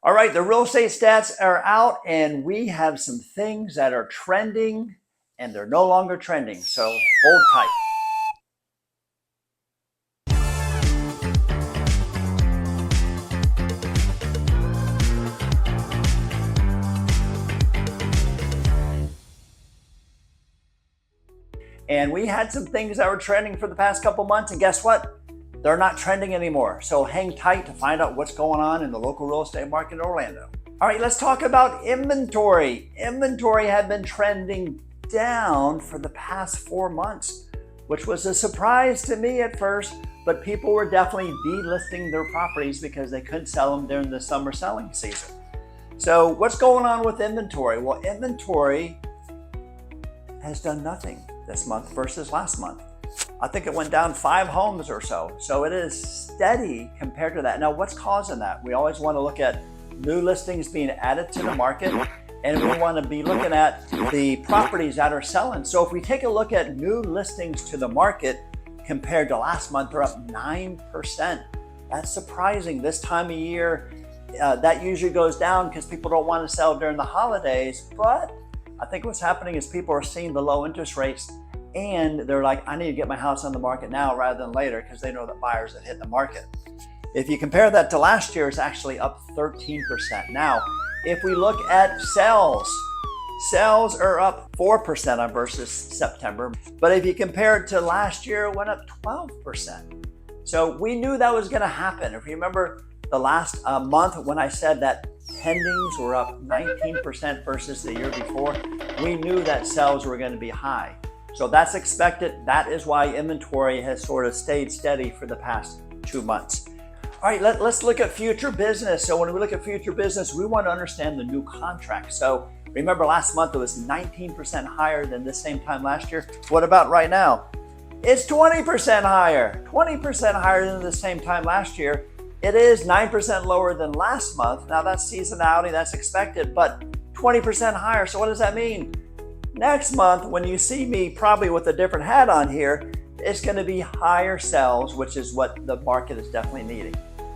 All right, the real estate stats are out, and we have some things that are trending and they're no longer trending. So hold tight. And we had some things that were trending for the past couple months, and guess what? They're not trending anymore. So hang tight to find out what's going on in the local real estate market in Orlando. All right, let's talk about inventory. Inventory had been trending down for the past 4 months, which was a surprise to me at first, but people were definitely delisting their properties because they couldn't sell them during the summer selling season. So what's going on with inventory? Well, inventory has done nothing this month versus last month. I think it went down 5 homes or so. So it is steady compared to that. Now, what's causing that? We always want to look at new listings being added to the market, and we want to be looking at the properties that are selling. So if we take a look at new listings to the market compared to last month, they're up 9%. That's surprising. This time of year, that usually goes down because people don't want to sell during the holidays. But I think what's happening is people are seeing the low interest rates and they're like, I need to get my house on the market now rather than later, because they know that buyers have hit the market. If you compare that to last year, it's actually up 13%. Now, if we look at sales are up 4% on versus September. But if you compare it to last year, it went up 12%. So we knew that was going to happen. If you remember the last month when I said that pendings were up 19% versus the year before, we knew that sales were going to be high. So that's expected. That is why inventory has sort of stayed steady for the past 2 months. All right, let's look at future business. So when we look at future business, we want to understand the new contract. So remember last month it was 19% higher than this same time last year. What about right now? It's 20% higher, 20% higher than the same time last year. It is 9% lower than last month. Now that's seasonality, that's expected, but 20% higher. So what does that mean? Next month, when you see me probably with a different hat on here, it's going to be higher sales, which is what the market is definitely needing.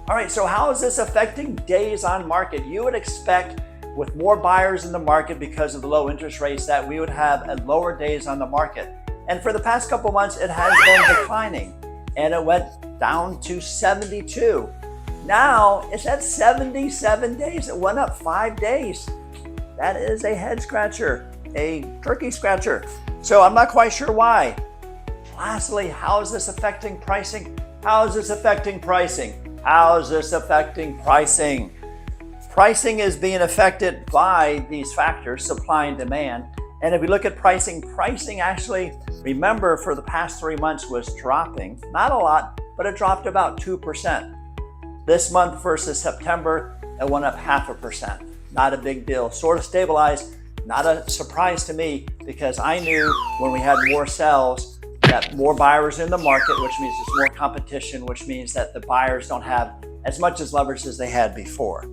All right, so how is this affecting days on market? You would expect with more buyers in the market because of the low interest rates that we would have a lower days on the market. And for the past couple months, it has been declining, and it went down to 72. Now it's at 77 days. It went up 5 days. That is a head scratcher, a turkey scratcher. So I'm not quite sure why. Lastly, how is this affecting pricing? How is this affecting pricing? How is this affecting pricing? Pricing is being affected by these factors, supply and demand. And if we look at pricing actually, remember, for the past 3 months was dropping. Not a lot, but it dropped about 2%. This month versus September, it went up 0.5%. Not a big deal. Sort of stabilized. Not a surprise to me, because I knew when we had more sales that more buyers in the market, which means there's more competition, which means that the buyers don't have as much as leverage as they had before.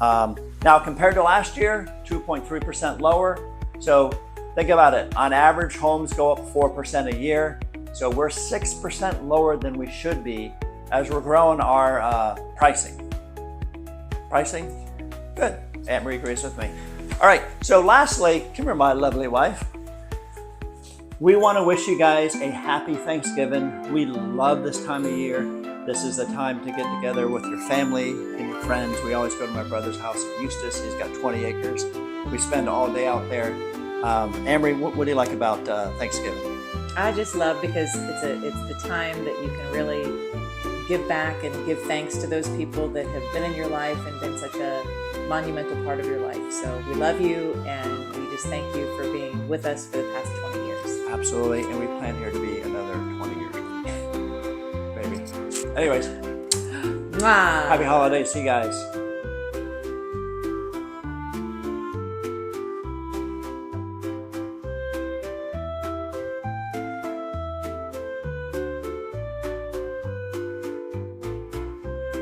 Now, compared to last year, 2.3% lower. So think about it. On average, homes go up 4% a year. So we're 6% lower than we should be as we're growing our pricing. Pricing? Good. Aunt Marie agrees with me. All right, so lastly, come here, my lovely wife. We want to wish you guys a happy Thanksgiving. We love this time of year. This is the time to get together with your family and your friends. We always go to my brother's house in Eustis. He's got 20 acres. We spend all day out there. Amory, what do you like about Thanksgiving? I just love, because it's the time that you can really give back and give thanks to those people that have been in your life and been such a monumental part of your life. So we love you, and we just thank you for being with us for the past 20 years. Absolutely, and we plan here to be another 20 years. Maybe. Anyways, Mwah. Happy holidays to you guys.